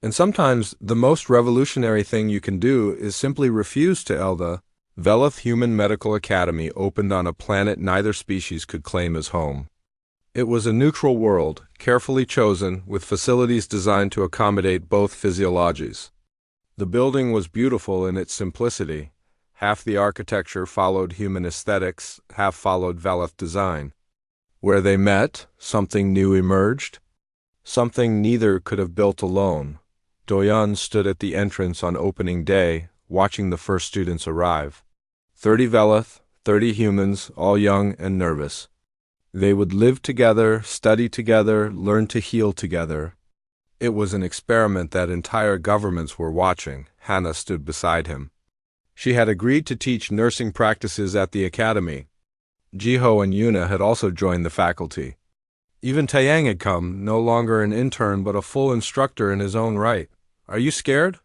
And sometimes the most revolutionary thing you can do is simply refuse to Elda. Velith Human Medical Academy opened on a planet neither species could claim as home. It was a neutral world, carefully chosen, with facilities designed to accommodate both physiologies. The building was beautiful in its simplicity. Half the architecture followed human aesthetics, half followed Velith design. Where they met, something new emerged. Something neither could have built alone. Doyan stood at the entrance on opening day, watching the first students arrive. 30 Velith, 30 humans, all young and nervous. They would live together, study together, learn to heal together. It was an experiment that entire governments were watching. Hannah stood beside him. She had agreed to teach nursing practices at the academy. Jiho and Yuna had also joined the faculty. Even Taeyang had come, no longer an intern but a full instructor in his own right. "Are you scared?"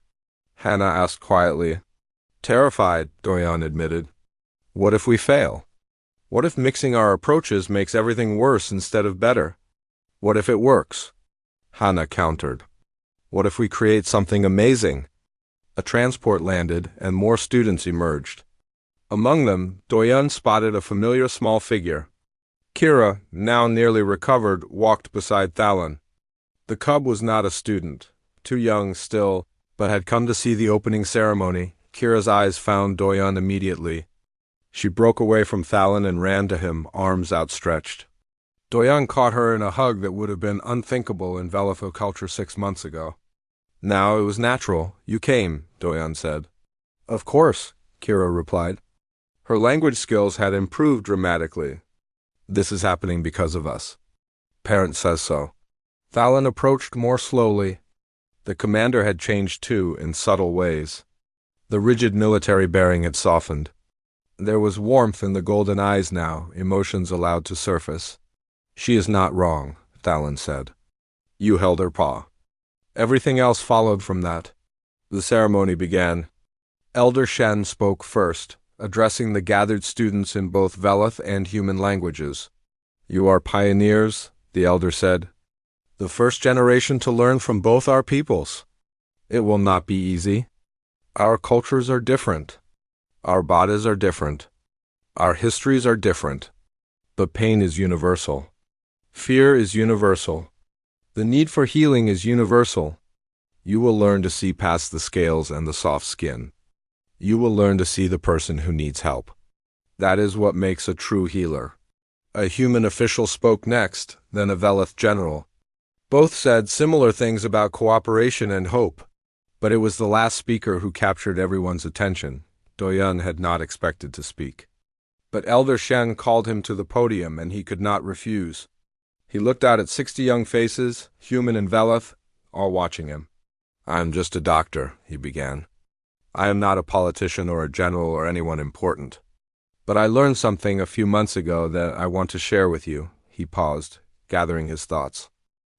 Hannah asked quietly. "Terrified," Doyan admitted. "What if we fail? What if mixing our approaches makes everything worse instead of better? What if it works?" Hannah countered. "What if we create something amazing?" A transport landed, and more students emerged. Among them, Doyan spotted a familiar small figure. Kira, now nearly recovered, walked beside Thalon. The cub was not a student, too young still, but had come to see the opening ceremony. Kira's eyes found Doyan immediately. She broke away from Thalon and ran to him, arms outstretched. Doyan caught her in a hug that would have been unthinkable in Velitho culture 6 months ago. "Now it was natural. You came," Doyan said. "Of course," Kira replied. Her language skills had improved dramatically. "This is happening because of us. Parent says so." Thalon approached more slowly. The commander had changed too, in subtle ways. The rigid military bearing had softened. There was warmth in the golden eyes now, emotions allowed to surface. "She is not wrong," Thalon said. You held her paw. Everything else followed from that. The ceremony began. Elder Shen spoke first, addressing the gathered students in both Velith and human languages. "You are pioneers," the elder said. "The first generation to learn from both our peoples. It will not be easy. Our cultures are different. Our bodies are different. Our histories are different. But pain is universal. Fear is universal. The need for healing is universal. You will learn to see past the scales and the soft skin. You will learn to see the person who needs help. That is what makes a true healer." A human official spoke next, then a Velith general. Both said similar things about cooperation and hope, but it was the last speaker who captured everyone's attention. Doyan had not expected to speak. But Elder Shen called him to the podium, and he could not refuse. He looked out at 60 young faces, human and Velith, all watching him. "I am just a doctor," he began. "I am not a politician or a general or anyone important. But I learned something a few months ago that I want to share with you." He paused, gathering his thoughts.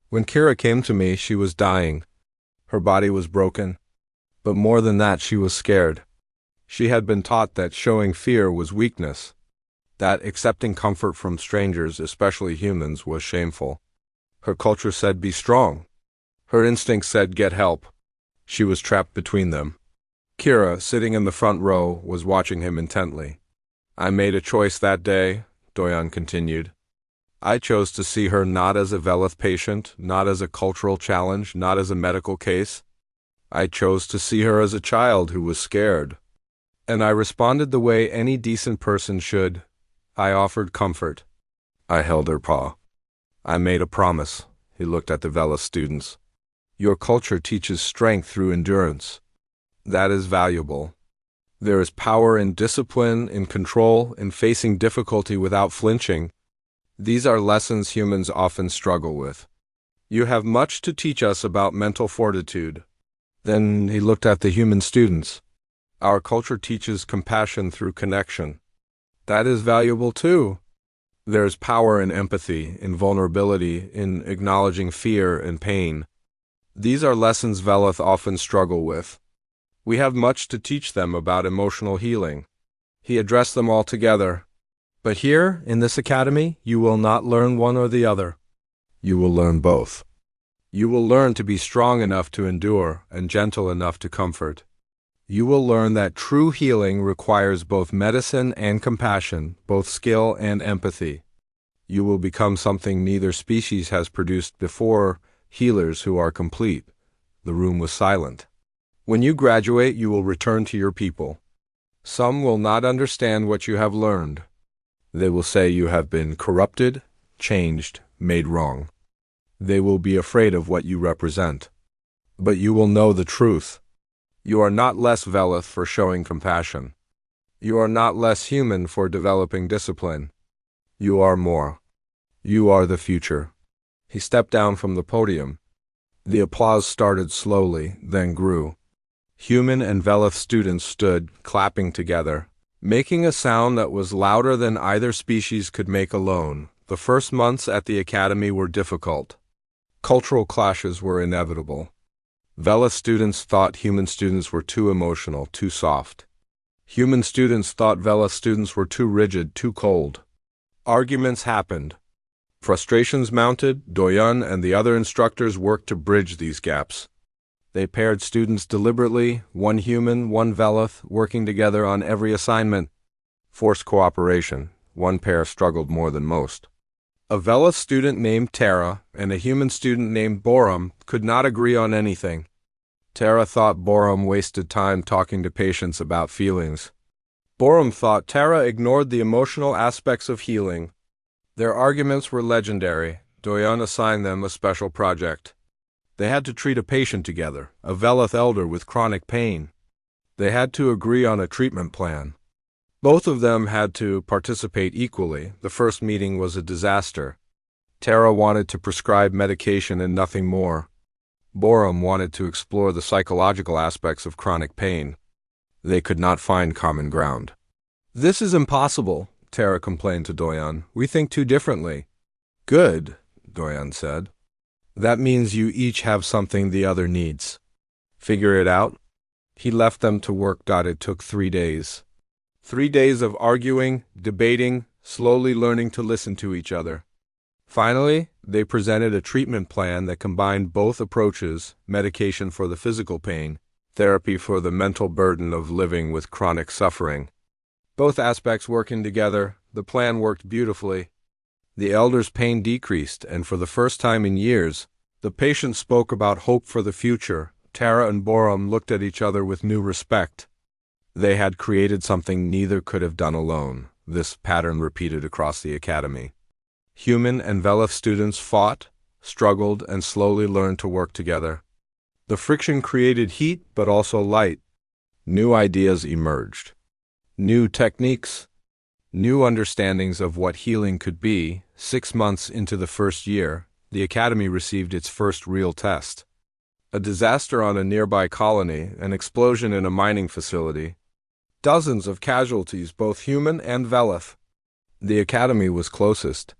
"When Kira came to me, she was dying. Her body was broken. But more than that, she was scared. She had been taught that showing fear was weakness, that accepting comfort from strangers, especially humans, was shameful. Her culture said be strong. Her instinct said get help. She was trapped between them." Kira, sitting in the front row, was watching him intently. "I made a choice that day," Doyan continued. "I chose to see her not as a Velith patient, not as a cultural challenge, not as a medical case. I chose to see her as a child who was scared. And I responded the way any decent person should. I offered comfort. I held her paw. I made a promise." He looked at the Velith students. "Your culture teaches strength through endurance. That is valuable. There is power in discipline, in control, in facing difficulty without flinching. These are lessons humans often struggle with. You have much to teach us about mental fortitude." Then he looked at the human students. "Our culture teaches compassion through connection. That is valuable too. There is power in empathy, in vulnerability, in acknowledging fear and pain. These are lessons Velith often struggle with. We have much to teach them about emotional healing." He addressed them all together. "But here, in this academy, you will not learn one or the other. You will learn both." You will learn to be strong enough to endure and gentle enough to comfort. You will learn that true healing requires both medicine and compassion, both skill and empathy. You will become something neither species has produced before, healers who are complete. The room was silent. When you graduate, you will return to your people. Some will not understand what you have learned. They will say you have been corrupted, changed, made wrong. They will be afraid of what you represent. But you will know the truth. You are not less Velith for showing compassion. You are not less human for developing discipline. You are more. You are the future. He stepped down from the podium. The applause started slowly, then grew. Human and Velith students stood, clapping together, making a sound that was louder than either species could make alone. The first months at the academy were difficult. Cultural clashes were inevitable. Velith students thought human students were too emotional, too soft. Human students thought Velith students were too rigid, too cold. Arguments happened. Frustrations mounted. Doyan and the other instructors worked to bridge these gaps. They paired students deliberately, one human, one Velith, working together on every assignment. Forced cooperation. One pair struggled more than most. A Velith student named Terra and a human student named Borum could not agree on anything. Terra thought Borum wasted time talking to patients about feelings. Borum thought Terra ignored the emotional aspects of healing. Their arguments were legendary. Doyan assigned them a special project. They had to treat a patient together, a Velith elder with chronic pain. They had to agree on a treatment plan. Both of them had to participate equally. The first meeting was a disaster. Terra wanted to prescribe medication and nothing more. Borum wanted to explore the psychological aspects of chronic pain. They could not find common ground. "This is impossible," Terra complained to Doyan. "We think too differently." "Good," Doyan said. "That means you each have something the other needs. Figure it out." He left them to work. It took 3 days. 3 days of arguing, debating, slowly learning to listen to each other. Finally, they presented a treatment plan that combined both approaches: medication for the physical pain, therapy for the mental burden of living with chronic suffering. Both aspects working together, the plan worked beautifully. The elder's pain decreased, and for the first time in years, the patient spoke about hope for the future. Terra and Borum looked at each other with new respect. They had created something neither could have done alone. This pattern repeated across the academy. Human and Velith students fought, struggled, and slowly learned to work together. The friction created heat, but also light. New ideas emerged. New techniques. New understandings of what healing could be. 6 months into the first year, the academy received its first real test. A disaster on a nearby colony, an explosion in a mining facility. Dozens of casualties, both human and Velith. The academy was closest.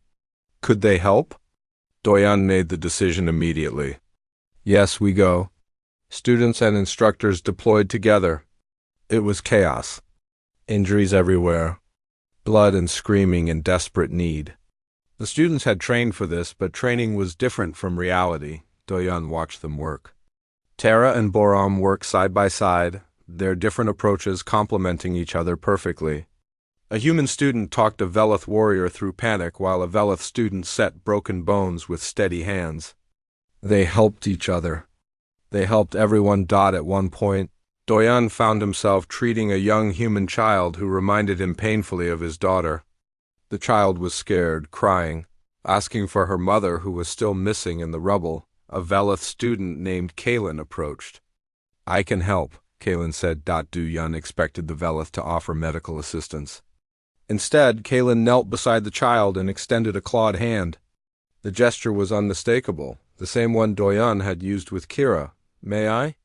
Could they help? Doyan made the decision immediately. "Yes, we go." Students and instructors deployed together. It was chaos. Injuries everywhere. Blood and screaming in desperate need. The students had trained for this, but training was different from reality. Doyan watched them work. Terra and Borum worked side by side, their different approaches complementing each other perfectly. A human student talked a Velith warrior through panic, while a Velith student set broken bones with steady hands. They helped each other. They helped everyone. At one point, Doyan found himself treating a young human child who reminded him painfully of his daughter. The child was scared, crying, asking for her mother, who was still missing in the rubble. A Velith student named Kalen approached. "I can help," Kalen said. Doyan expected the Velith to offer medical assistance. Instead, Kalen knelt beside the child and extended a clawed hand. The gesture was unmistakable, the same one Doyan had used with Kira. "May I?"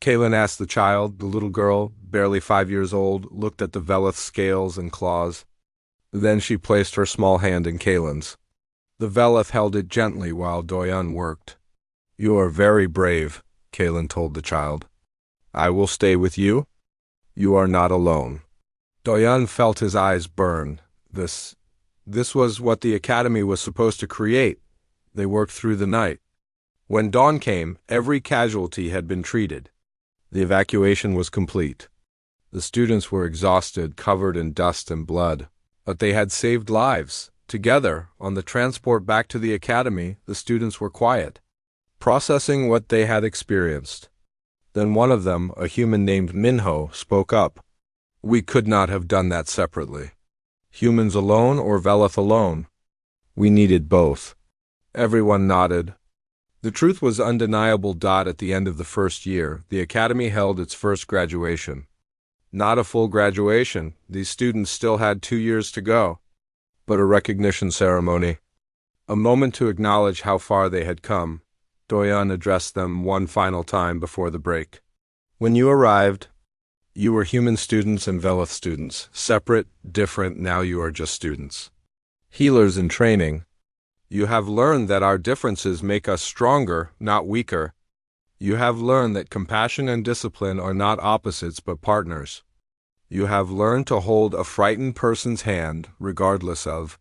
Kalen asked the child. The little girl, barely 5 years old, looked at the Velith's scales and claws. Then she placed her small hand in Kalen's. The Velith held it gently while Doyan worked. "You are very brave," Kalen told the child. "I will stay with you. You are not alone." Doyan felt his eyes burn. This was what the academy was supposed to create. They worked through the night. When dawn came, every casualty had been treated. The evacuation was complete. The students were exhausted, covered in dust and blood, but they had saved lives. Together, on the transport back to the academy, the students were quiet, processing what they had experienced. Then one of them, a human named Minho, spoke up. We could not have done that separately. Humans alone or Velith alone? We needed both. Everyone nodded. The truth was undeniable. At the end of the first year, the academy held its first graduation. Not a full graduation, these students still had 2 years to go, but a recognition ceremony. A moment to acknowledge how far they had come. Doyan addressed them one final time before the break. When you arrived, you were human students and Velith students. Separate, different, now you are just students. Healers in training. You have learned that our differences make us stronger, not weaker. You have learned that compassion and discipline are not opposites but partners. You have learned to hold a frightened person's hand, regardless of.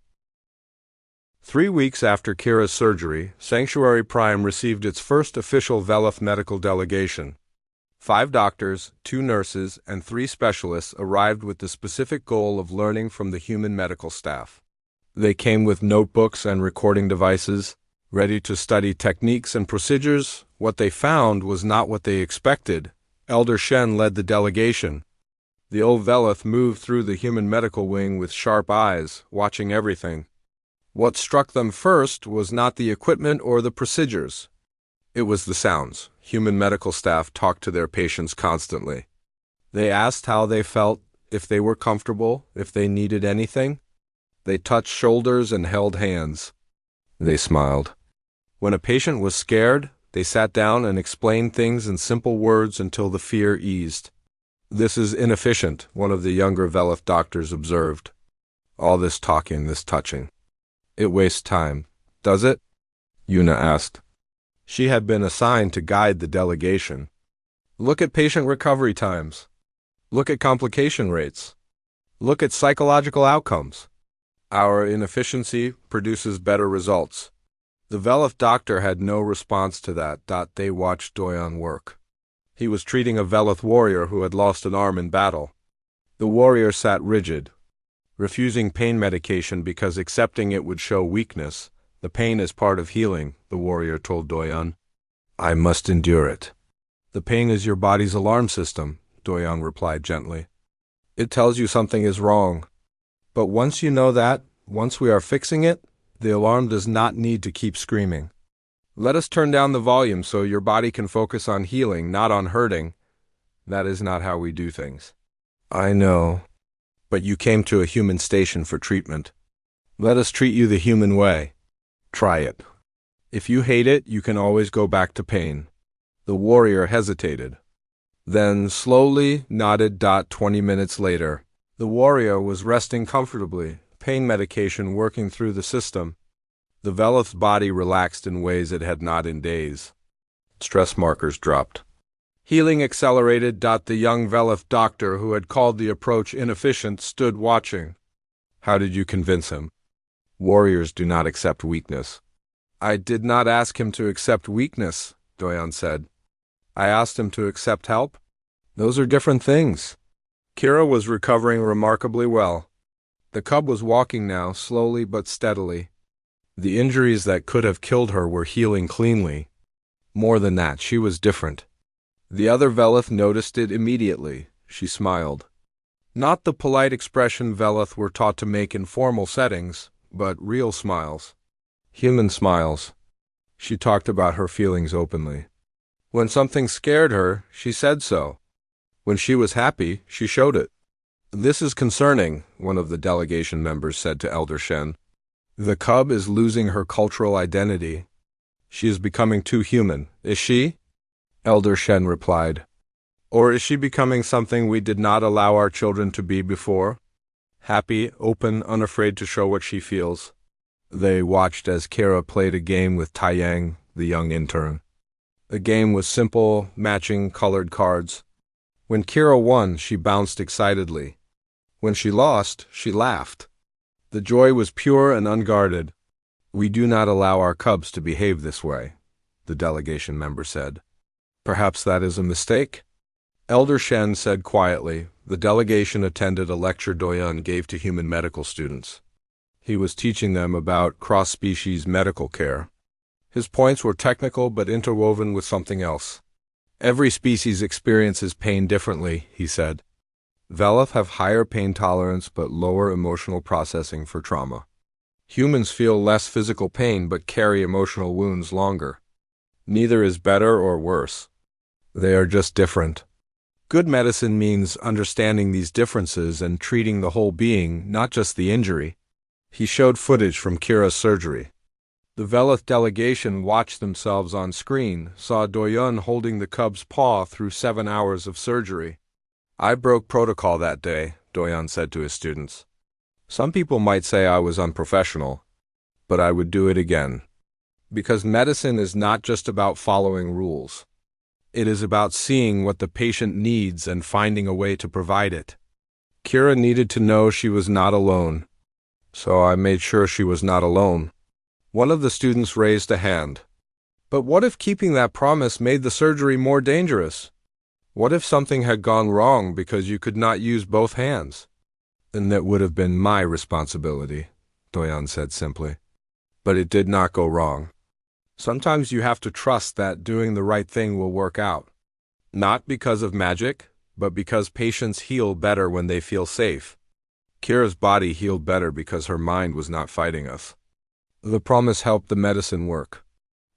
3 weeks after Kira's surgery, Sanctuary Prime received its first official Velith medical delegation. 5 doctors, 2 nurses, and 3 specialists arrived with the specific goal of learning from the human medical staff. They came with notebooks and recording devices, ready to study techniques and procedures. What they found was not what they expected. Elder Shen led the delegation. The old Velith moved through the human medical wing with sharp eyes, watching everything. What struck them first was not the equipment or the procedures. It was the sounds. Human medical staff talked to their patients constantly. They asked how they felt, if they were comfortable, if they needed anything. They touched shoulders and held hands. They smiled. When a patient was scared, they sat down and explained things in simple words until the fear eased. This is inefficient, one of the younger Velith doctors observed. All this talking, this touching. It wastes time, does it? Yuna asked. She had been assigned to guide the delegation. Look at patient recovery times. Look at complication rates. Look at psychological outcomes. Our inefficiency produces better results. The Velith doctor had no response to that. They watched Doyan work. He was treating a Velith warrior who had lost an arm in battle. The warrior sat rigid, refusing pain medication because accepting it would show weakness. The pain is part of healing, the warrior told Doyan. I must endure it. The pain is your body's alarm system, Doyan replied gently. It tells you something is wrong. But once you know that, once we are fixing it, the alarm does not need to keep screaming. Let us turn down the volume so your body can focus on healing, not on hurting. That is not how we do things. I know. But you came to a human station for treatment. Let us treat you the human way. Try it. If you hate it, you can always go back to pain. The warrior hesitated. Then slowly nodded. 20 minutes later, the warrior was resting comfortably, pain medication working through the system. The Velith's body relaxed in ways it had not in days. Stress markers dropped. Healing accelerated. The young Velith doctor who had called the approach inefficient stood watching. How did you convince him? Warriors do not accept weakness. I did not ask him to accept weakness, Doyan said. I asked him to accept help. Those are different things. Kira was recovering remarkably well. The cub was walking now, slowly but steadily. The injuries that could have killed her were healing cleanly. More than that, she was different. The other Velith noticed it immediately. She smiled. Not the polite expression Velith were taught to make in formal settings, but real smiles. Human smiles. She talked about her feelings openly. When something scared her, she said so. When she was happy, she showed it. This is concerning, one of the delegation members said to Elder Shen. The cub is losing her cultural identity. She is becoming too human, is she? Elder Shen replied. Or is she becoming something we did not allow our children to be before? Happy, open, unafraid to show what she feels. They watched as Kira played a game with Taiyang, the young intern. The game was simple, matching colored cards. When Kira won, she bounced excitedly. When she lost, she laughed. The joy was pure and unguarded. We do not allow our cubs to behave this way. the delegation member said. Perhaps that is a mistake? Elder Shen said quietly. The delegation attended a lecture Doyun gave to human medical students. He was teaching them about cross-species medical care. His points were technical but interwoven with something else. Every species experiences pain differently, he said. Veloth have higher pain tolerance but lower emotional processing for trauma. Humans feel less physical pain but carry emotional wounds longer. Neither is better or worse. They are just different. Good medicine means understanding these differences and treating the whole being, not just the injury. He showed footage from Kira's surgery. The Veloth delegation watched themselves on screen, saw Doyun holding the cub's paw through 7 hours of surgery. I broke protocol that day, Doyun said to his students. Some people might say I was unprofessional, but I would do it again. Because medicine is not just about following rules. It is about seeing what the patient needs and finding a way to provide it. Kira needed to know she was not alone, so I made sure she was not alone. One of the students raised a hand. But what if keeping that promise made the surgery more dangerous? What if something had gone wrong because you could not use both hands? Then that would have been my responsibility, Doyun said simply. But it did not go wrong. Sometimes you have to trust that doing the right thing will work out. Not because of magic, but because patients heal better when they feel safe. Kira's body healed better because her mind was not fighting us. The promise helped the medicine work.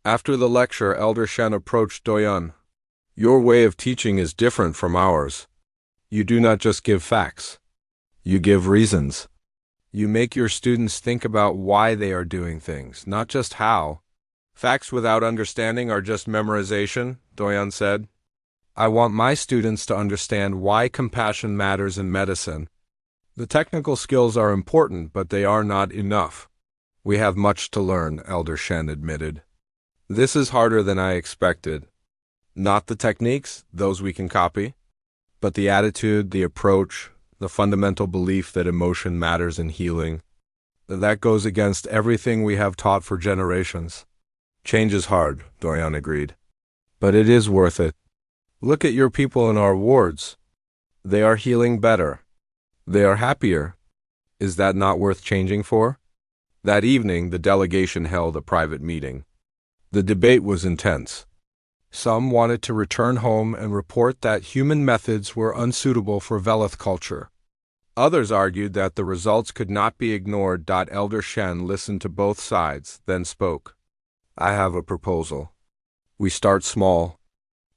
After the lecture, Elder Shen approached Doyun. Your way of teaching is different from ours. You do not just give facts. You give reasons. You make your students think about why they are doing things, not just how. Facts without understanding are just memorization, Doyun said. I want my students to understand why compassion matters in medicine. The technical skills are important, but they are not enough. We have much to learn, Elder Shen admitted. This is harder than I expected. Not the techniques, those we can copy, but the attitude, the approach, the fundamental belief that emotion matters in healing. That goes against everything we have taught for generations. Change is hard, Doyun agreed. But it is worth it. Look at your people in our wards. They are healing better. They are happier. Is that not worth changing for? That evening, the delegation held a private meeting. The debate was intense. Some wanted to return home and report that human methods were unsuitable for Veloth culture. Others argued that the results could not be ignored. Elder Shen listened to both sides, then spoke. I have a proposal. We start small.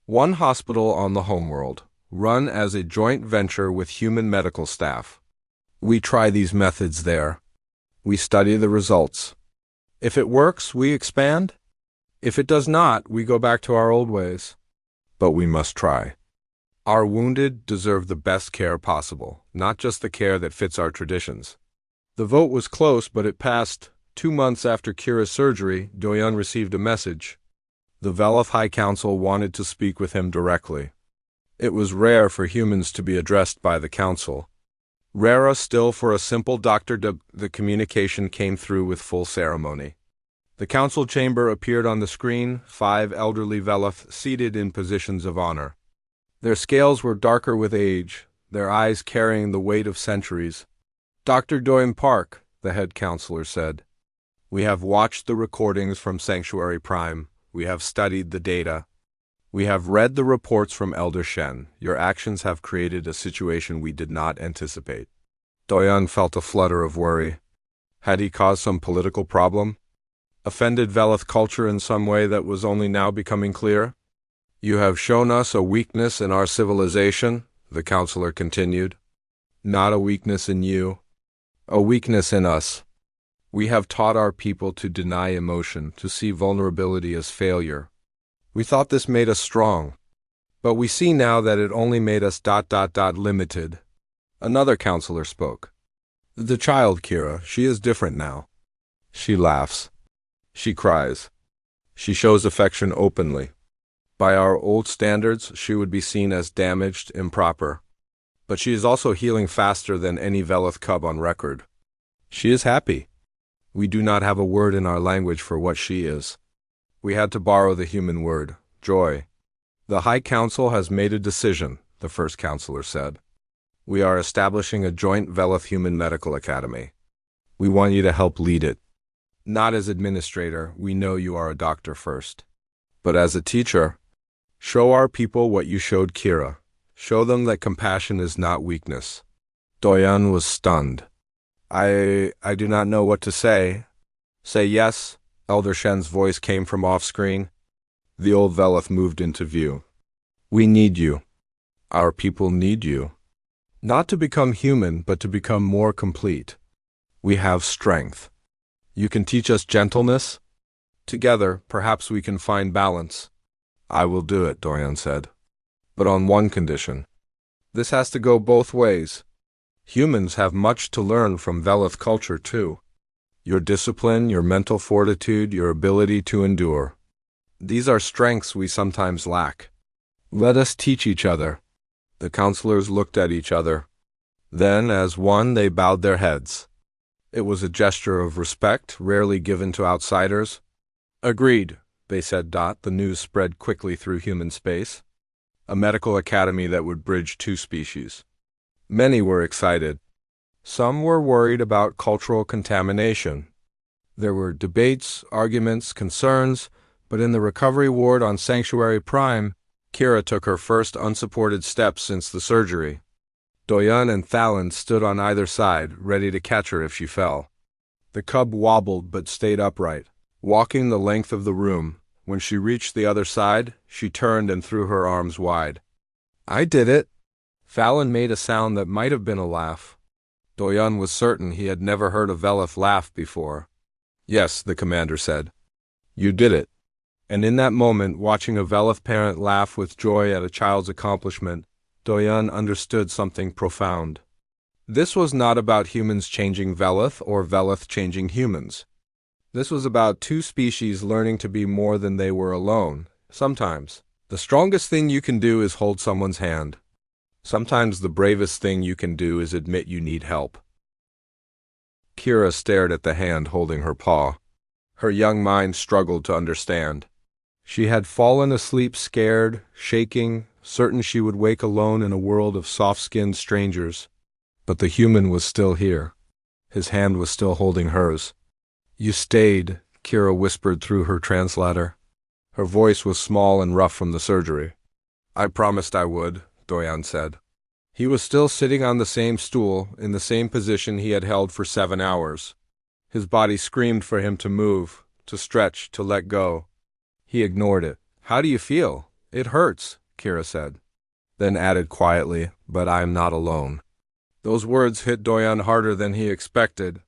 One hospital on the homeworld, run as a joint venture with human medical staff. We try these methods there. We study the results. If it works, we expand. If it does not, we go back to our old ways. But we must try. Our wounded deserve the best care possible, not just the care that fits our traditions. The vote was close, but it passed. 2 months after Kira's surgery, Doyun received a message. The Veloth High Council wanted to speak with him directly. It was rare for humans to be addressed by the council. Rarer still for a simple doctor. The communication came through with full ceremony. The council chamber appeared on the screen, 5 elderly Veloth seated in positions of honor. Their scales were darker with age, their eyes carrying the weight of centuries. Dr. Doyun Park, the head counselor said. We have watched the recordings from Sanctuary Prime. We have studied the data. We have read the reports from Elder Shen. Your actions have created a situation we did not anticipate. Doyun felt a flutter of worry. Had he caused some political problem? Offended Veloth culture in some way that was only now becoming clear? You have shown us a weakness in our civilization, the counselor continued. Not a weakness in you. A weakness in us. We have taught our people to deny emotion, to see vulnerability as failure. We thought this made us strong. But we see now that it only made us ... limited. Another counselor spoke. The child, Kira, she is different now. She laughs. She cries. She shows affection openly. By our old standards, she would be seen as damaged, improper. But she is also healing faster than any Veloth cub on record. She is happy. We do not have a word in our language for what she is. We had to borrow the human word, joy. The High Council has made a decision, the first counselor said. We are establishing a joint Velith Human Medical Academy. We want you to help lead it. Not as administrator, we know you are a doctor first. But as a teacher, show our people what you showed Kira. Show them that compassion is not weakness. Doyan was stunned. I do not know what to say. Say yes, Elder Shen's voice came from off-screen. The old Velith moved into view. We need you. Our people need you. Not to become human, but to become more complete. We have strength. You can teach us gentleness? Together, perhaps we can find balance. I will do it, Dorian said. But on one condition. This has to go both ways. Humans have much to learn from Velith culture, too. Your discipline, your mental fortitude, your ability to endure. These are strengths we sometimes lack. Let us teach each other. The counselors looked at each other. Then, as one, they bowed their heads. It was a gesture of respect, rarely given to outsiders. Agreed, they said. The news spread quickly through human space. A medical academy that would bridge two species. Many were excited. Some were worried about cultural contamination. There were debates, arguments, concerns, but in the recovery ward on Sanctuary Prime, Kira took her first unsupported steps since the surgery. Doyan and Thalon stood on either side, ready to catch her if she fell. The cub wobbled but stayed upright, walking the length of the room. When she reached the other side, she turned and threw her arms wide. I did it. Thalon made a sound that might have been a laugh. Doyan was certain he had never heard a Velith laugh before. Yes, the commander said. You did it. And in that moment, watching a Velith parent laugh with joy at a child's accomplishment, Doyan understood something profound. This was not about humans changing Velith or Velith changing humans. This was about two species learning to be more than they were alone. Sometimes, the strongest thing you can do is hold someone's hand. Sometimes the bravest thing you can do is admit you need help. Kira stared at the hand holding her paw. Her young mind struggled to understand. She had fallen asleep scared, shaking, certain she would wake alone in a world of soft-skinned strangers. But the human was still here. His hand was still holding hers. You stayed, Kira whispered through her translator. Her voice was small and rough from the surgery. I promised I would, Doyan said. He was still sitting on the same stool, in the same position he had held for 7 hours. His body screamed for him to move, to stretch, to let go. He ignored it. How do you feel? It hurts, Kira said. Then added quietly, but I am not alone. Those words hit Doyan harder than he expected.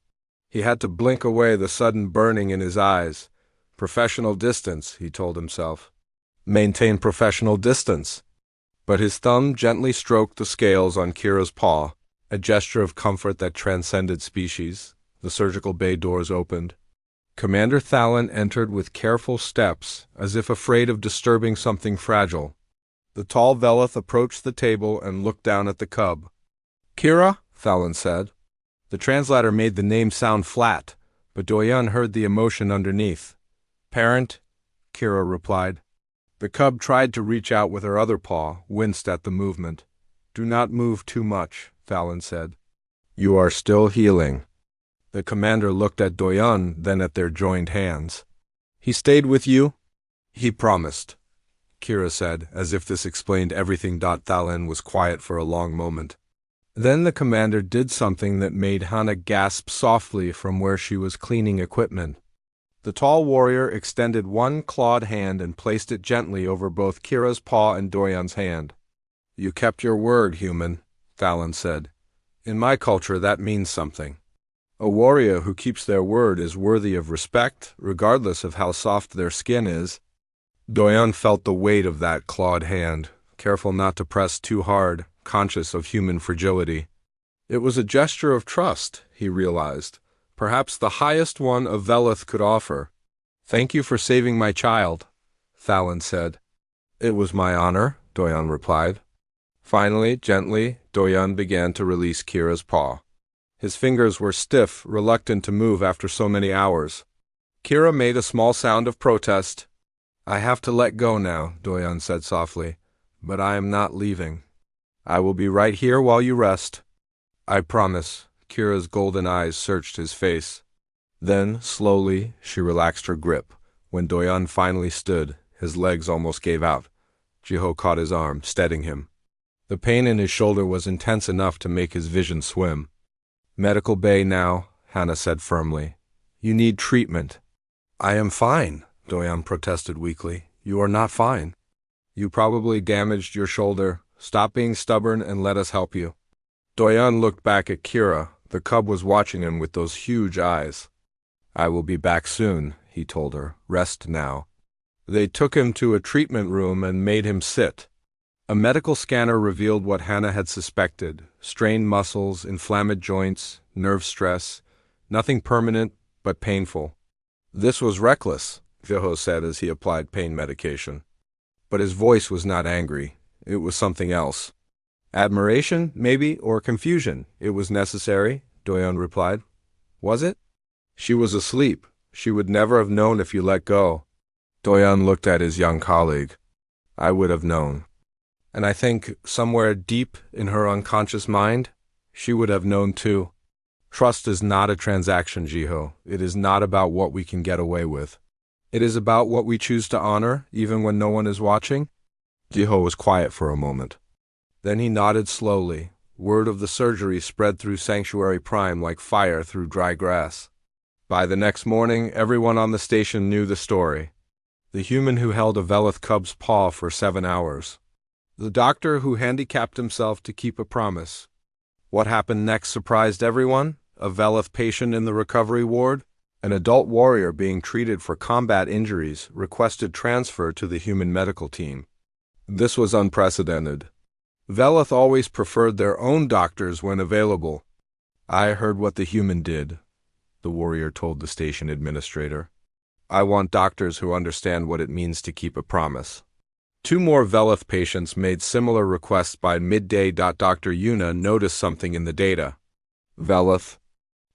He had to blink away the sudden burning in his eyes. Professional distance, he told himself. Maintain professional distance. But his thumb gently stroked the scales on Kira's paw, a gesture of comfort that transcended species. The surgical bay doors opened. Commander Thalon entered with careful steps, as if afraid of disturbing something fragile. The tall Velith approached the table and looked down at the cub. Kira, Thalon said. The translator made the name sound flat, but Doyan heard the emotion underneath. Parent, Kira replied. The cub tried to reach out with her other paw, winced at the movement. Do not move too much, Thalon said. You are still healing. The commander looked at Doyan, then at their joined hands. He stayed with you? He promised, Kira said, as if this explained everything. Thalon was quiet for a long moment. Then the commander did something that made Hana gasp softly from where she was cleaning equipment. The tall warrior extended one clawed hand and placed it gently over both Kira's paw and Doyan's hand. You kept your word, human, Thalon said. In my culture, that means something. A warrior who keeps their word is worthy of respect, regardless of how soft their skin is. Doyan felt the weight of that clawed hand, careful not to press too hard, conscious of human fragility. It was a gesture of trust, he realized, perhaps the highest one a Velith could offer. Thank you for saving my child, Thalon said. It was my honor, Doyan replied. Finally, gently, Doyan began to release Kira's paw. His fingers were stiff, reluctant to move after so many hours. Kira made a small sound of protest. I have to let go now, Doyon said softly, but I am not leaving. I will be right here while you rest. I promise. Kira's golden eyes searched his face. Then, slowly, she relaxed her grip. When Doyon finally stood, his legs almost gave out. Jiho caught his arm, steadying him. The pain in his shoulder was intense enough to make his vision swim. Medical bay now, Hannah said firmly. You need treatment. I am fine, Doyon protested weakly. You are not fine. You probably damaged your shoulder. Stop being stubborn and let us help you. Doyon looked back at Kira. The cub was watching him with those huge eyes. I will be back soon, he told her. Rest now. They took him to a treatment room and made him sit. A medical scanner revealed what Hannah had suspected: strained muscles, inflamed joints, nerve stress. Nothing permanent, but painful. This was reckless, Jiho said as he applied pain medication. But his voice was not angry. It was something else. Admiration, maybe, or confusion. It was necessary, Doyon replied. Was it? She was asleep. She would never have known if you let go. Doyon looked at his young colleague. I would have known. And I think, somewhere deep in her unconscious mind, she would have known too. Trust is not a transaction, Jiho. It is not about what we can get away with. It is about what we choose to honor, even when no one is watching. Jiho was quiet for a moment. Then he nodded slowly. Word of the surgery spread through Sanctuary Prime like fire through dry grass. By the next morning, everyone on the station knew the story. The human who held a Velith cub's paw for 7 hours. The doctor who handicapped himself to keep a promise. What happened next surprised everyone. A Velith patient in the recovery ward, an adult warrior being treated for combat injuries, requested transfer to the human medical team. This was unprecedented. Velith always preferred their own doctors when available. I heard what the human did, the warrior told the station administrator. I want doctors who understand what it means to keep a promise. 2 more Velith patients made similar requests by midday. Dr. Yuna noticed something in the data. Velith.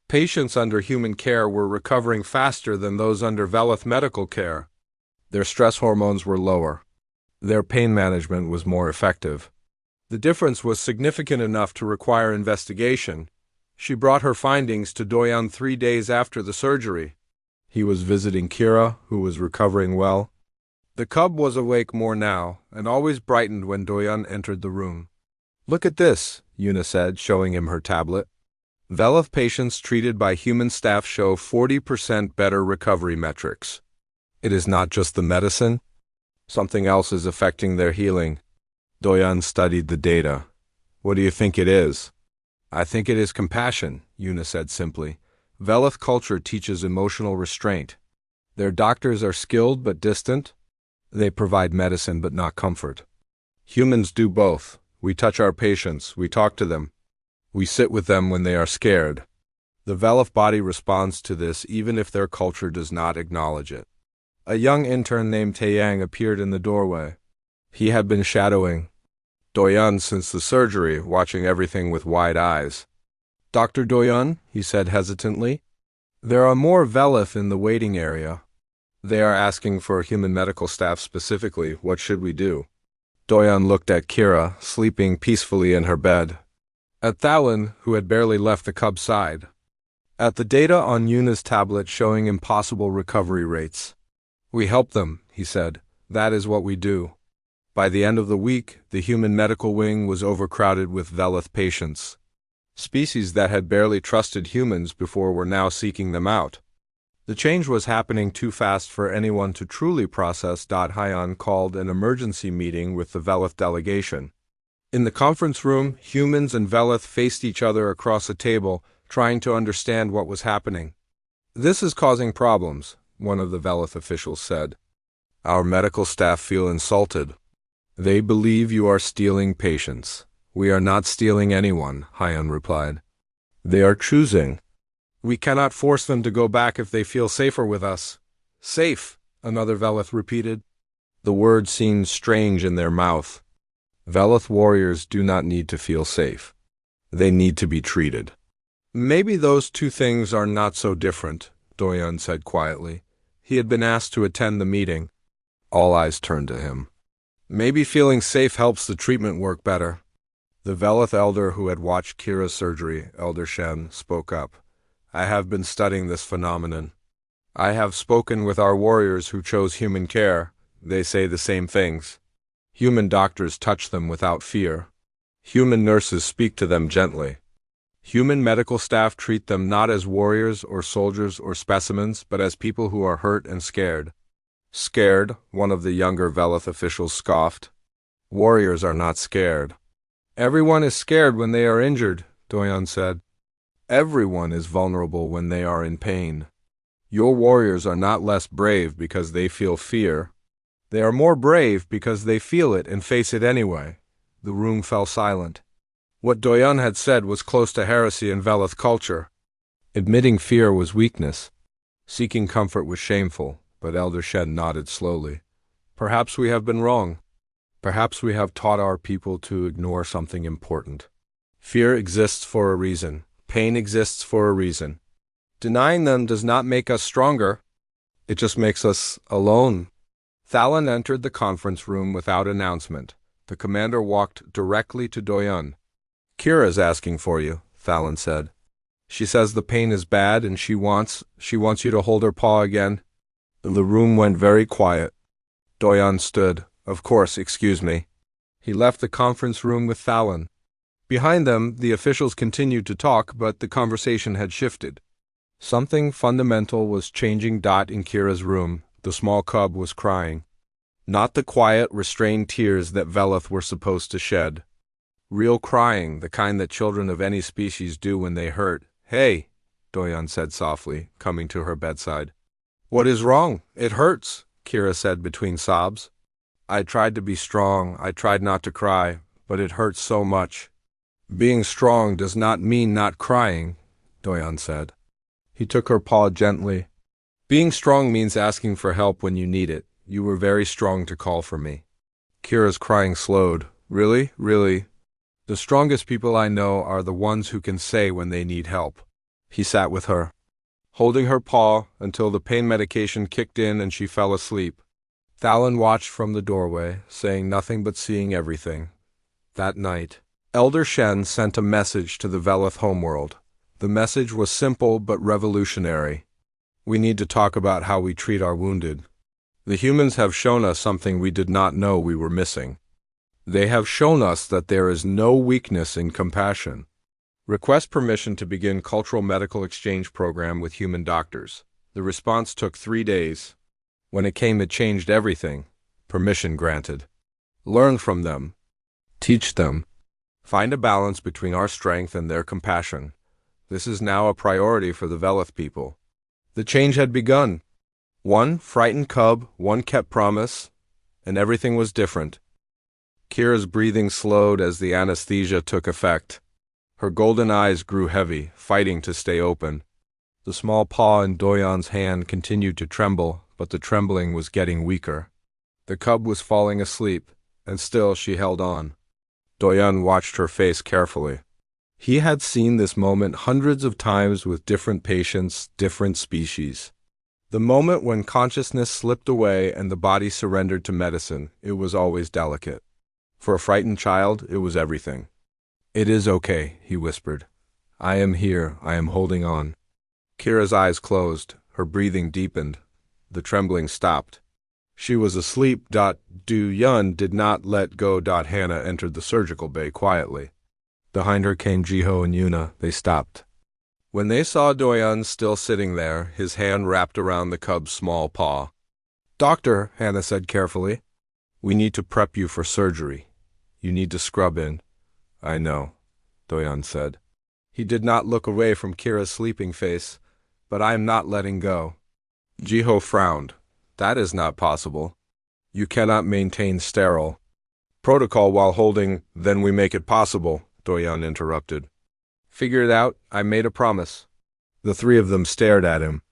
Patients under human care were recovering faster than those under Velith medical care. Their stress hormones were lower. Their pain management was more effective. The difference was significant enough to require investigation. She brought her findings to Doyon 3 days after the surgery. He was visiting Kira, who was recovering well. The cub was awake more now, and always brightened when Doyon entered the room. Look at this, Yuna said, showing him her tablet. Velith patients treated by human staff show 40% better recovery metrics. It is not just the medicine. Something else is affecting their healing. Doyon studied the data. What do you think it is? I think it is compassion, Yuna said simply. Velith culture teaches emotional restraint. Their doctors are skilled but distant. They provide medicine but not comfort. Humans do both. We touch our patients, we talk to them. We sit with them when they are scared. The Velith body responds to this even if their culture does not acknowledge it. A young intern named Taeyang appeared in the doorway. He had been shadowing Doyon since the surgery, watching everything with wide eyes. Dr. Doyon, he said hesitantly, there are more Velith in the waiting area. They are asking for human medical staff specifically. What should we do? Doyon looked at Kira, sleeping peacefully in her bed. At Thalen, who had barely left the cub's side. At the data on Yuna's tablet showing impossible recovery rates. We help them, he said. That is what we do. By the end of the week, the human medical wing was overcrowded with Velith patients. Species that had barely trusted humans before were now seeking them out. The change was happening too fast for anyone to truly process. Hyon called an emergency meeting with the Velith delegation. In the conference room, humans and Velith faced each other across a table, trying to understand what was happening. This is causing problems, one of the Velith officials said. Our medical staff feel insulted. They believe you are stealing patients. We are not stealing anyone, Hyon replied. They are choosing. We cannot force them to go back if they feel safer with us. Safe, another Velith repeated. The word seemed strange in their mouth. Velith warriors do not need to feel safe. They need to be treated. Maybe those 2 things are not so different, Doyon said quietly. He had been asked to attend the meeting. All eyes turned to him. Maybe feeling safe helps the treatment work better. The Velith elder who had watched Kira's surgery, Elder Shen, spoke up. I have been studying this phenomenon. I have spoken with our warriors who chose human care. They say the same things. Human doctors touch them without fear. Human nurses speak to them gently. Human medical staff treat them not as warriors or soldiers or specimens, but as people who are hurt and scared. Scared, one of the younger Velith officials scoffed. Warriors are not scared. Everyone is scared when they are injured, Doyan said. Everyone is vulnerable when they are in pain. Your warriors are not less brave because they feel fear. They are more brave because they feel it and face it anyway. The room fell silent. What Doyan had said was close to heresy in Velith culture. Admitting fear was weakness. Seeking comfort was shameful, but Elder Shen nodded slowly. Perhaps we have been wrong. Perhaps we have taught our people to ignore something important. Fear exists for a reason. Pain exists for a reason. Denying them does not make us stronger. It just makes us alone. Thalon entered the conference room without announcement. The commander walked directly to Doyan. Kira's asking for you, Thalon said. She says the pain is bad and she wants you to hold her paw again. The room went very quiet. Doyan stood. Of course, excuse me. He left the conference room with Thalon. Behind them, the officials continued to talk, but the conversation had shifted. Something fundamental was changing. In Kira's room, the small cub was crying. Not the quiet, restrained tears that Velith were supposed to shed. Real crying, the kind that children of any species do when they hurt. Hey, Doyan said softly, coming to her bedside. What is wrong? It hurts, Kira said between sobs. I tried to be strong, I tried not to cry, but it hurts so much. Being strong does not mean not crying, Doyan said. He took her paw gently. Being strong means asking for help when you need it. You were very strong to call for me. Kira's crying slowed. Really? Really? The strongest people I know are the ones who can say when they need help. He sat with her, holding her paw until the pain medication kicked in and she fell asleep. Thalon watched from the doorway, saying nothing but seeing everything. That night, Elder Shen sent a message to the Velith homeworld. The message was simple but revolutionary. We need to talk about how we treat our wounded. The humans have shown us something we did not know we were missing. They have shown us that there is no weakness in compassion. Request permission to begin cultural medical exchange program with human doctors. The response took 3 days. When it came, it changed everything. Permission granted. Learn from them. Teach them. Find a balance between our strength and their compassion. This is now a priority for the Velith people. The change had begun. One frightened cub, one kept promise, and everything was different. Kira's breathing slowed as the anesthesia took effect. Her golden eyes grew heavy, fighting to stay open. The small paw in Doyan's hand continued to tremble, but the trembling was getting weaker. The cub was falling asleep, and still she held on. Doyan watched her face carefully. He had seen this moment hundreds of times with different patients, different species. The moment when consciousness slipped away and the body surrendered to medicine, it was always delicate. For a frightened child, it was everything. It is okay, he whispered. I am here, I am holding on. Kira's eyes closed, her breathing deepened. The trembling stopped. She was asleep. Du-Yun did not let go. Hannah entered the surgical bay quietly. Behind her came Jiho and Yuna. They stopped. When they saw Doyan still sitting there, his hand wrapped around the cub's small paw. Doctor, Hannah said carefully, we need to prep you for surgery. You need to scrub in. I know, Doyan said. He did not look away from Kira's sleeping face, but I am not letting go. Jiho frowned. That is not possible. You cannot maintain sterile protocol while holding, then we make it possible, Doyan interrupted. Figure it out, I made a promise. The three of them stared at him.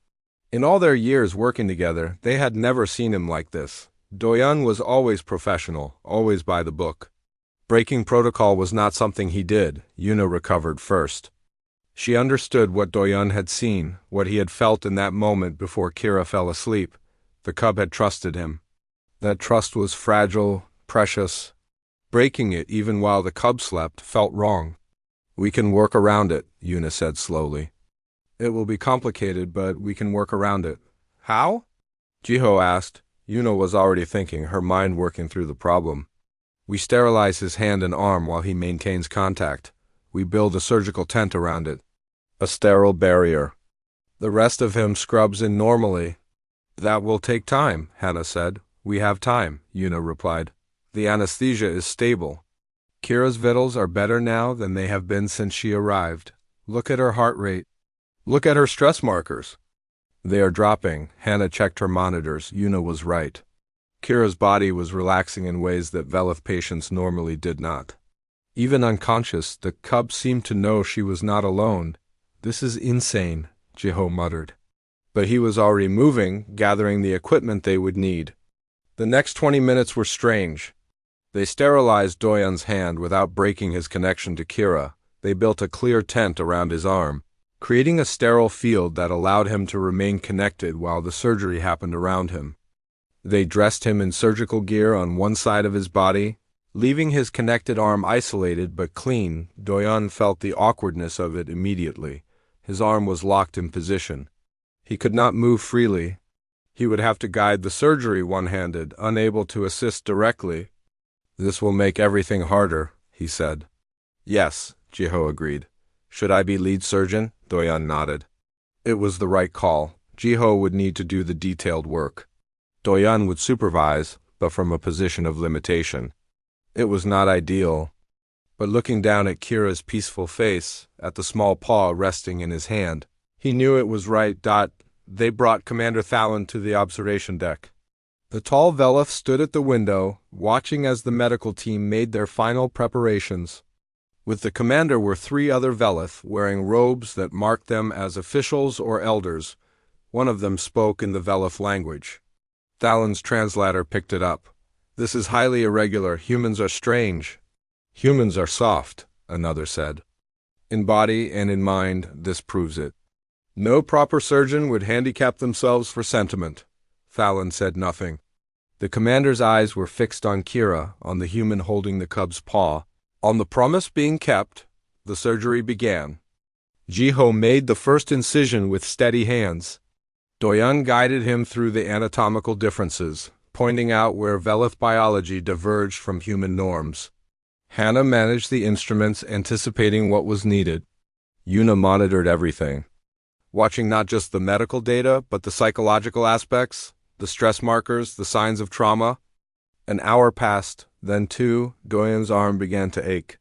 In all their years working together, they had never seen him like this. Doyan was always professional, always by the book. Breaking protocol was not something he did. Yuna recovered first. She understood what Doyan had seen, what he had felt in that moment before Kira fell asleep. The cub had trusted him. That trust was fragile, precious. Breaking it even while the cub slept felt wrong. "We can work around it," Yuna said slowly. "It will be complicated, but we can work around it." "How?" Jiho asked. Yuna was already thinking, her mind working through the problem. "We sterilize his hand and arm while he maintains contact. We build a surgical tent around it. A sterile barrier. The rest of him scrubs in normally." "That will take time," Hannah said. "We have time," Yuna replied. "The anesthesia is stable. Kira's vitals are better now than they have been since she arrived. Look at her heart rate. Look at her stress markers. They are dropping." Hannah checked her monitors. Yuna was right. Kira's body was relaxing in ways that Velith patients normally did not. Even unconscious, the cub seemed to know she was not alone. "This is insane," Jiho muttered. But he was already moving, gathering the equipment they would need. The next 20 minutes were strange. They sterilized Doyan's hand without breaking his connection to Kira. They built a clear tent around his arm, creating a sterile field that allowed him to remain connected while the surgery happened around him. They dressed him in surgical gear on one side of his body, leaving his connected arm isolated but clean. Doyan felt the awkwardness of it immediately. His arm was locked in position. He could not move freely. He would have to guide the surgery one-handed, unable to assist directly. "This will make everything harder," he said. "Yes," Jiho agreed. "Should I be lead surgeon?" Doyan nodded. It was the right call. Jiho would need to do the detailed work. Doyan would supervise, but from a position of limitation. It was not ideal. But looking down at Kira's peaceful face, at the small paw resting in his hand, he knew it was right. They brought Commander Thalen to the observation deck. The tall Velith stood at the window, watching as the medical team made their final preparations. With the commander were 3 other Velith, wearing robes that marked them as officials or elders. One of them spoke in the Velith language. Thalen's translator picked it up. "This is highly irregular. Humans are strange." "Humans are soft," another said. "In body and in mind, this proves it. No proper surgeon would handicap themselves for sentiment." Thalen said nothing. The commander's eyes were fixed on Kira, on the human holding the cub's paw. On the promise being kept, the surgery began. Jiho made the first incision with steady hands. Doyan guided him through the anatomical differences, pointing out where Velith biology diverged from human norms. Hannah managed the instruments, anticipating what was needed. Yuna monitored everything, watching not just the medical data, but the psychological aspects, the stress markers, the signs of trauma. An hour passed, then 2. Doyan's arm began to ache.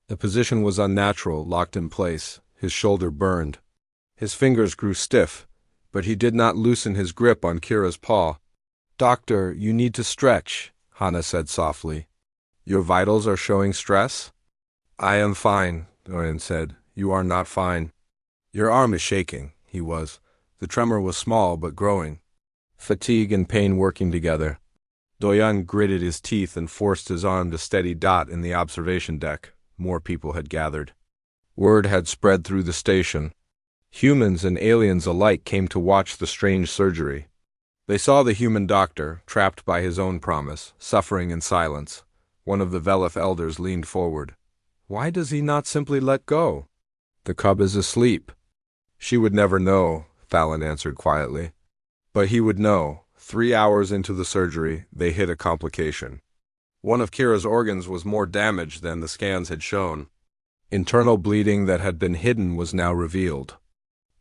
The position was unnatural, locked in place. His shoulder burned. His fingers grew stiff, but he did not loosen his grip on Kira's paw. "Doctor, you need to stretch," Hannah said softly. "Your vitals are showing stress?" "I am fine," Doyan said. "You are not fine." "Your arm is shaking," he was. The tremor was small but growing. Fatigue and pain working together. Doyan gritted his teeth and forced his arm to steady. In the observation deck, more people had gathered. Word had spread through the station. Humans and aliens alike came to watch the strange surgery. They saw the human doctor, trapped by his own promise, suffering in silence. One of the Velith elders leaned forward. "Why does he not simply let go?" "The cub is asleep." "She would never know," Thalen answered quietly. But he would know. 3 hours into the surgery, they hit a complication. One of Kira's organs was more damaged than the scans had shown. Internal bleeding that had been hidden was now revealed.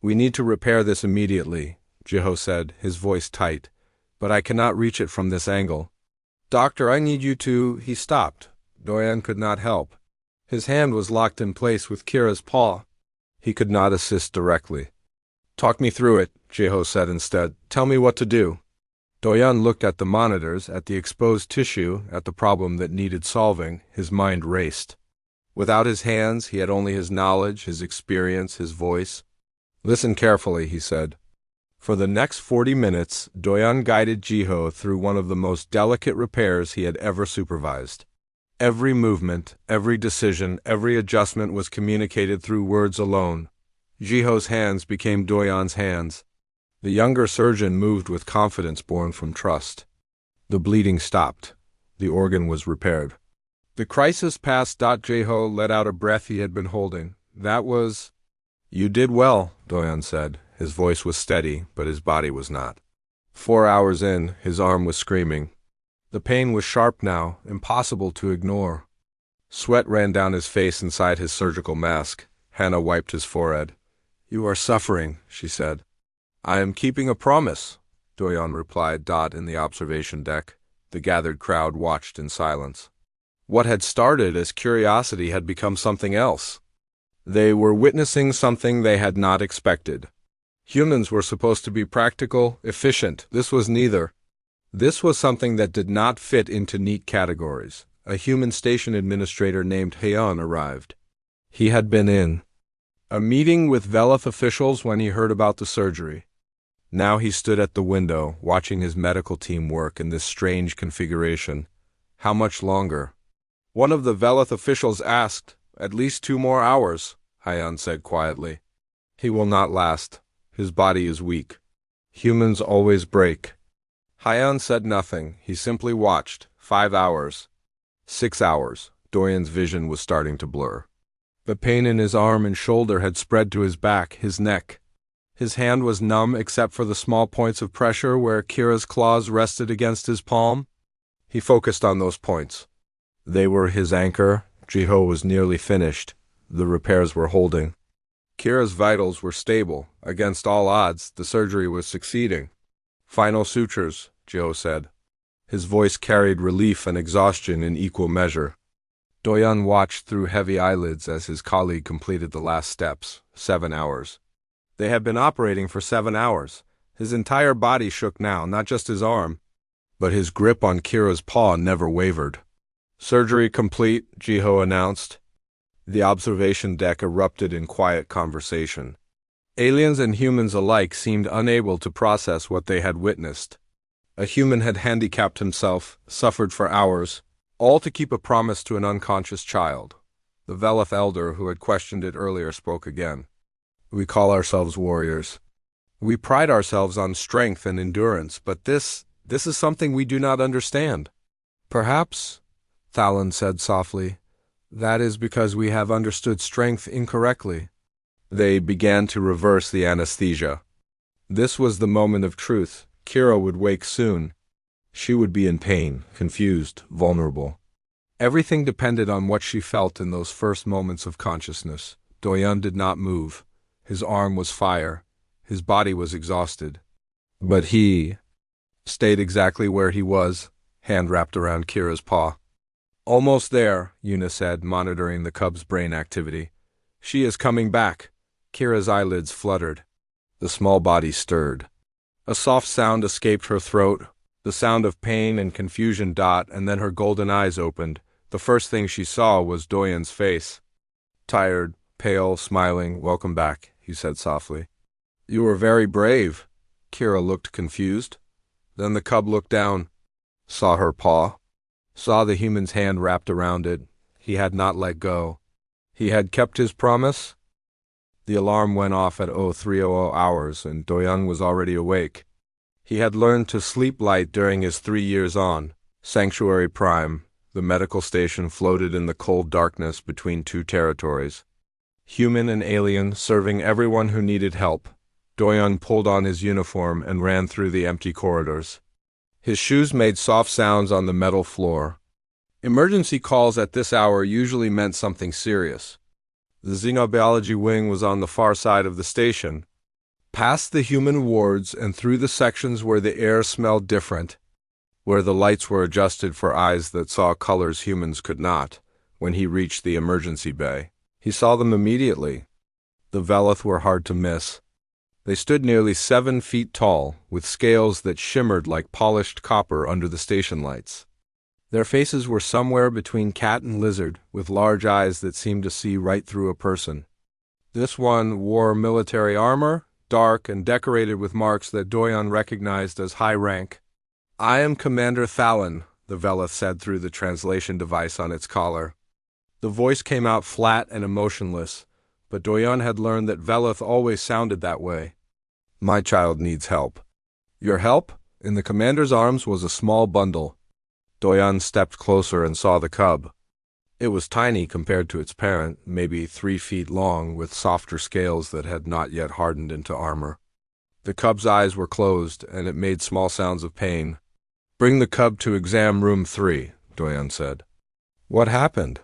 "We need to repair this immediately," Jiho said, his voice tight. "But I cannot reach it from this angle." "Doctor, I need you to—" He stopped. Doyan could not help. His hand was locked in place with Kira's paw. He could not assist directly. "Talk me through it," Jiho said instead. "Tell me what to do." Doyan looked at the monitors, at the exposed tissue, at the problem that needed solving. His mind raced. Without his hands, he had only his knowledge, his experience, his voice. "Listen carefully," he said. For the next 40 minutes, Doyan guided Jiho through one of the most delicate repairs he had ever supervised. Every movement, every decision, every adjustment was communicated through words alone. Jiho's hands became Doyan's hands. The younger surgeon moved with confidence born from trust. The bleeding stopped. The organ was repaired. The crisis passed. Jeho let out a breath he had been holding. That was... You did well, Doyon said. His voice was steady, but his body was not. 4 hours in, his arm was screaming. The pain was sharp now, impossible to ignore. Sweat ran down his face inside his surgical mask. Hannah wiped his forehead. You are suffering, she said. I am keeping a promise, Doyon replied. In the observation deck, the gathered crowd watched in silence. What had started as curiosity had become something else. They were witnessing something they had not expected. Humans were supposed to be practical, efficient. This was neither. This was something that did not fit into neat categories. A human station administrator named Heian arrived. He had been in a meeting with Velith officials when he heard about the surgery. Now he stood at the window, watching his medical team work in this strange configuration. How much longer? One of the Velith officials asked. At least 2 more hours, Heian said quietly. He will not last. His body is weak. Humans always break. Heian said nothing. He simply watched. 5 hours. 6 hours. Doyon's vision was starting to blur. The pain in his arm and shoulder had spread to his back, his neck. His hand was numb except for the small points of pressure where Kira's claws rested against his palm. He focused on those points. They were his anchor. Jeho was nearly finished. The repairs were holding. Kira's vitals were stable. Against all odds, the surgery was succeeding. Final sutures, Jeho said. His voice carried relief and exhaustion in equal measure. Doyon watched through heavy eyelids as his colleague completed the last steps. 7 hours. They had been operating for 7 hours. His entire body shook now, not just his arm. But his grip on Kira's paw never wavered. Surgery complete, Jeho announced. The observation deck erupted in quiet conversation. Aliens and humans alike seemed unable to process what they had witnessed. A human had handicapped himself, suffered for hours, all to keep a promise to an unconscious child. The Velith elder who had questioned it earlier spoke again. We call ourselves warriors. We pride ourselves on strength and endurance, but this is something we do not understand. Perhaps, Thalon said softly, that is because we have understood strength incorrectly. They began to reverse the anesthesia. This was the moment of truth. Kira would wake soon. She would be in pain, confused, vulnerable. Everything depended on what she felt in those first moments of consciousness. Doyon did not move. His arm was fire. His body was exhausted. But he stayed exactly where he was, hand wrapped around Kira's paw. Almost there, Yuna said, monitoring the cub's brain activity. She is coming back. Kira's eyelids fluttered. The small body stirred. A soft sound escaped her throat, the sound of pain and confusion. And then her golden eyes opened. The first thing she saw was Doyon's face. Tired, pale, smiling. Welcome back, he said softly. You were very brave. Kira looked confused. Then the cub looked down, saw her paw, saw the human's hand wrapped around it. He had not let go. He had kept his promise. The alarm went off at 0300 hours, and Doyon was already awake. He had learned to sleep light during his 3 years on Sanctuary Prime. The medical station floated in the cold darkness between 2 territories. Human and alien, serving everyone who needed help. Doyon pulled on his uniform and ran through the empty corridors. His shoes made soft sounds on the metal floor. Emergency calls at this hour usually meant something serious. The xenobiology wing was on the far side of the station. Past the human wards and through the sections where the air smelled different, where the lights were adjusted for eyes that saw colors humans could not. When he reached the emergency bay, he saw them immediately. The Velith were hard to miss. They stood nearly 7 feet tall, with scales that shimmered like polished copper under the station lights. Their faces were somewhere between cat and lizard, with large eyes that seemed to see right through a person. This one wore military armor, dark and decorated with marks that Doyon recognized as high rank. I am Commander Thalon, the Velith said through the translation device on its collar. The voice came out flat and emotionless, but Doyon had learned that Velith always sounded that way. My child needs help. Your help? In the commander's arms was a small bundle. Doyan stepped closer and saw the cub. It was tiny compared to its parent, maybe 3 feet long, with softer scales that had not yet hardened into armor. The cub's eyes were closed, and it made small sounds of pain. "Bring the cub to exam room 3, Doyan said. "What happened?"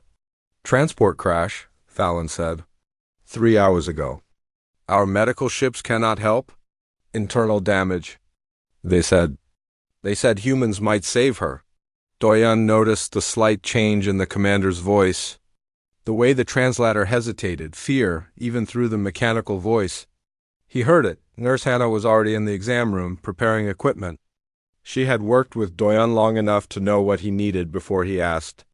"Transport crash," Fallon said. 3 hours ago. "Our medical ships cannot help?" "Internal damage," they said. "They said humans might save her." Doyan noticed the slight change in the commander's voice. The way the translator hesitated, fear, even through the mechanical voice. He heard it. Nurse Hannah was already in the exam room, preparing equipment. She had worked with Doyan long enough to know what he needed before he asked.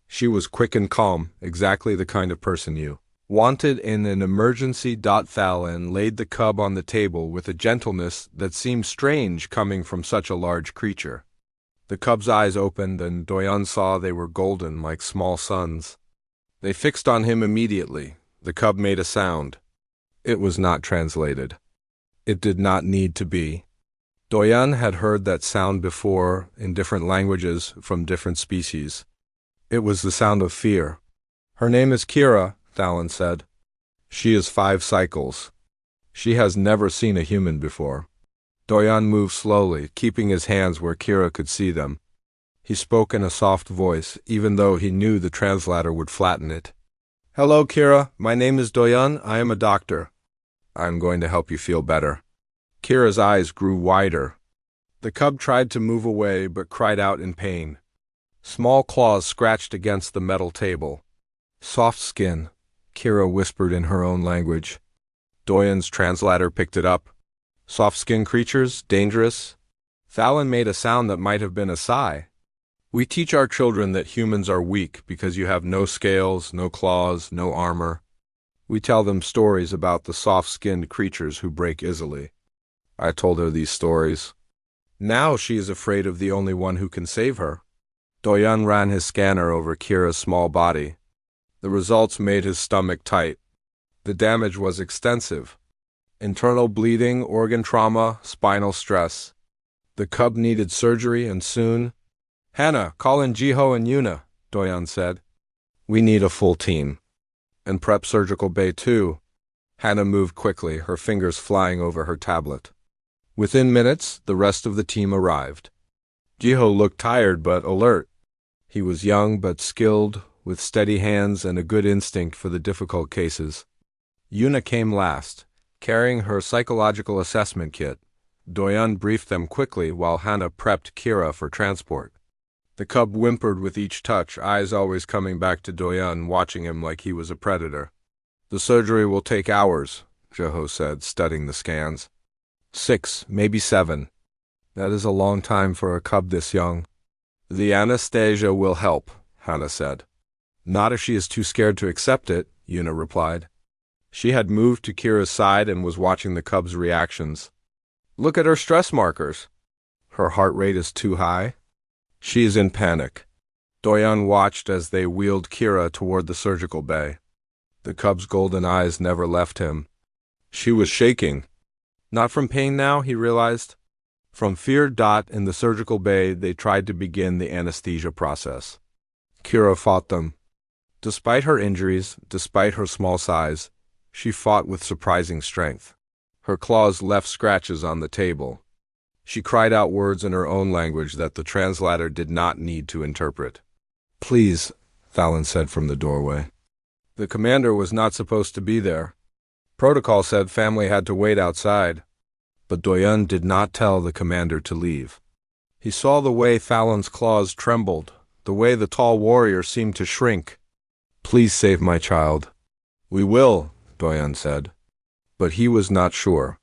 She was quick and calm, exactly the kind of person you wanted in an emergency. Fallon laid the cub on the table with a gentleness that seemed strange coming from such a large creature. The cub's eyes opened, and Doyan saw they were golden like small suns. They fixed on him immediately. The cub made a sound. It was not translated. It did not need to be. Doyan had heard that sound before in different languages from different species. It was the sound of fear. "Her name is Kira," Fallon said. "She is 5 cycles. She has never seen a human before." Doyan moved slowly, keeping his hands where Kira could see them. He spoke in a soft voice, even though he knew the translator would flatten it. "Hello, Kira. My name is Doyan. I am a doctor. I am going to help you feel better." Kira's eyes grew wider. The cub tried to move away, but cried out in pain. Small claws scratched against the metal table. "Soft skin," Kira whispered in her own language. Doyan's translator picked it up. "Soft-skin creatures, dangerous?" Fallon made a sound that might have been a sigh. "We teach our children that humans are weak because you have no scales, no claws, no armor. We tell them stories about the soft-skinned creatures who break easily." I told her these stories. Now she is afraid of the only one who can save her. Doyan ran his scanner over Kira's small body. The results made his stomach tight. The damage was extensive. Internal bleeding, organ trauma, spinal stress. The cub needed surgery, and soon. "Hannah, call in Jiho and Yuna," Doyan said. "We need a full team. And prep surgical bay too." Hannah moved quickly, her fingers flying over her tablet. Within minutes, the rest of the team arrived. Jiho looked tired but alert. He was young but skilled, with steady hands and a good instinct for the difficult cases. Yuna came last, carrying her psychological assessment kit. Doyan briefed them quickly while Hannah prepped Kira for transport. The cub whimpered with each touch, eyes always coming back to Doyan, watching him like he was a predator. "The surgery will take hours," Jiho said, studying the scans. 6, maybe 7. That is a long time for a cub this young. "The anesthesia will help," Hannah said. "Not if she is too scared to accept it," Yuna replied. She had moved to Kira's side and was watching the cub's reactions. "Look at her stress markers. Her heart rate is too high. She is in panic." Doyan watched as they wheeled Kira toward the surgical bay. The cub's golden eyes never left him. She was shaking. Not from pain now, he realized. From fear. In the surgical bay, they tried to begin the anesthesia process. Kira fought them. Despite her injuries, despite her small size, she fought with surprising strength. Her claws left scratches on the table. She cried out words in her own language that the translator did not need to interpret. "Please," Fallon said from the doorway. The commander was not supposed to be there. Protocol said family had to wait outside. But Doyan did not tell the commander to leave. He saw the way Fallon's claws trembled, the way the tall warrior seemed to shrink. "Please save my child." "We will," Doyan said. But he was not sure.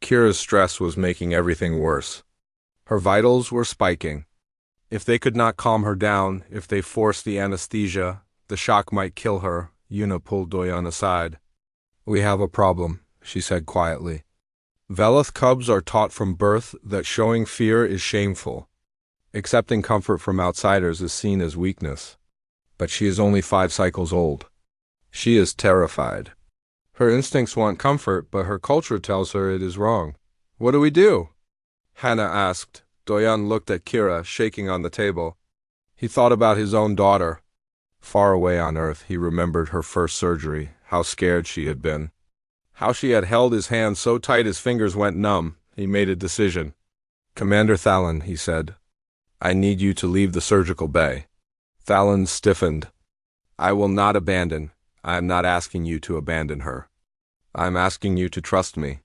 Kira's stress was making everything worse. Her vitals were spiking. If they could not calm her down, if they forced the anesthesia, the shock might kill her. Yuna pulled Doyan aside. "We have a problem," she said quietly. "Veloth cubs are taught from birth that showing fear is shameful. Accepting comfort from outsiders is seen as weakness. But she is only 5 cycles old. She is terrified. Her instincts want comfort, but her culture tells her it is wrong. What do we do?" Hannah asked, Doyan looked at Kira, shaking on the table. He thought about his own daughter. Far away on Earth, he remembered her first surgery, how scared she had been. How she had held his hand so tight his fingers went numb. He made a decision. "Commander Thalon," he said, "I need you to leave the surgical bay." Thalon stiffened. "I will not abandon. I am not asking you to abandon her. I am asking you to trust me.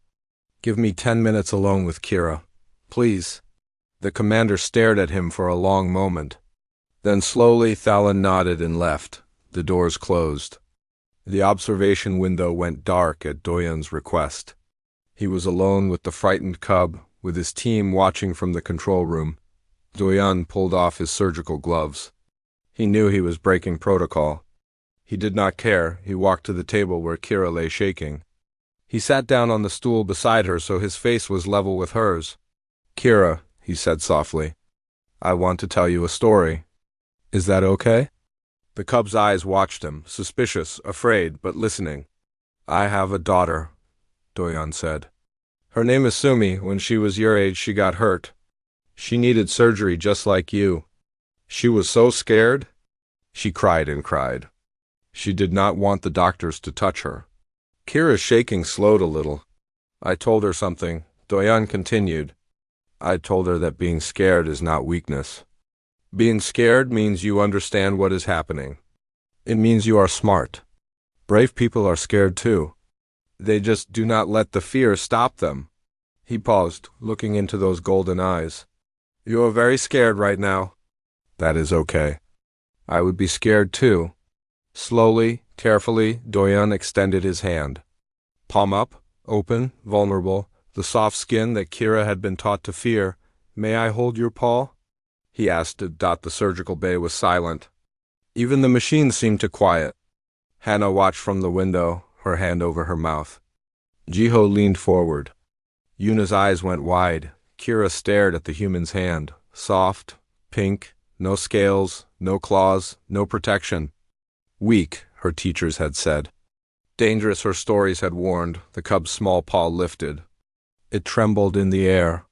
Give me 10 minutes alone with Kira. Please." The commander stared at him for a long moment. Then slowly Thalon nodded and left. The doors closed. The observation window went dark at Doyan's request. He was alone with the frightened cub, with his team watching from the control room. Doyan pulled off his surgical gloves. He knew he was breaking protocol. He did not care. He walked to the table where Kira lay shaking. He sat down on the stool beside her so his face was level with hers. "Kira," he said softly, "I want to tell you a story. Is that okay?" The cub's eyes watched him, suspicious, afraid, but listening. "I have a daughter," Doyan said. "Her name is Sumi. When she was your age, she got hurt. She needed surgery just like you. She was so scared. She cried and cried. She did not want the doctors to touch her." Kira's shaking slowed a little. "I told her something," Doyan continued. "I told her that being scared is not weakness. Being scared means you understand what is happening. It means you are smart. Brave people are scared too. They just do not let the fear stop them." He paused, looking into those golden eyes. "You are very scared right now." "That is okay. I would be scared too." Slowly, carefully, Doyan extended his hand. Palm up, open, vulnerable, the soft skin that Kira had been taught to fear. "May I hold your paw?" he asked. The surgical bay was silent. Even the machine seemed to quiet. Hannah watched from the window, her hand over her mouth. Jiho leaned forward. Yuna's eyes went wide. Kira stared at the human's hand. Soft, pink, no scales, no claws, no protection. Weak, her teachers had said. Dangerous, her stories had warned. The cub's small paw lifted. It trembled in the air.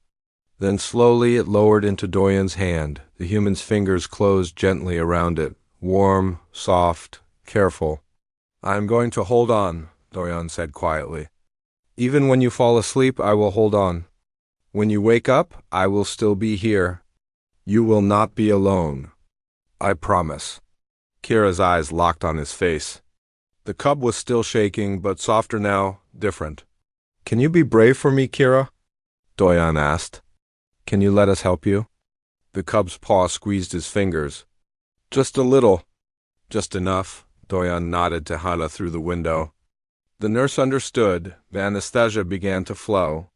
Then slowly it lowered into Doyan's hand. The human's fingers closed gently around it. Warm, soft, careful. "I am going to hold on," Doyan said quietly. "Even when you fall asleep, I will hold on. When you wake up, I will still be here. You will not be alone. I promise." Kira's eyes locked on his face. The cub was still shaking, but softer now, different. "Can you be brave for me, Kira?" Doyan asked. "Can you let us help you?" The cub's paw squeezed his fingers. "Just a little." "Just enough," Doyan nodded to Hana through the window. The nurse understood. The anesthesia began to flow.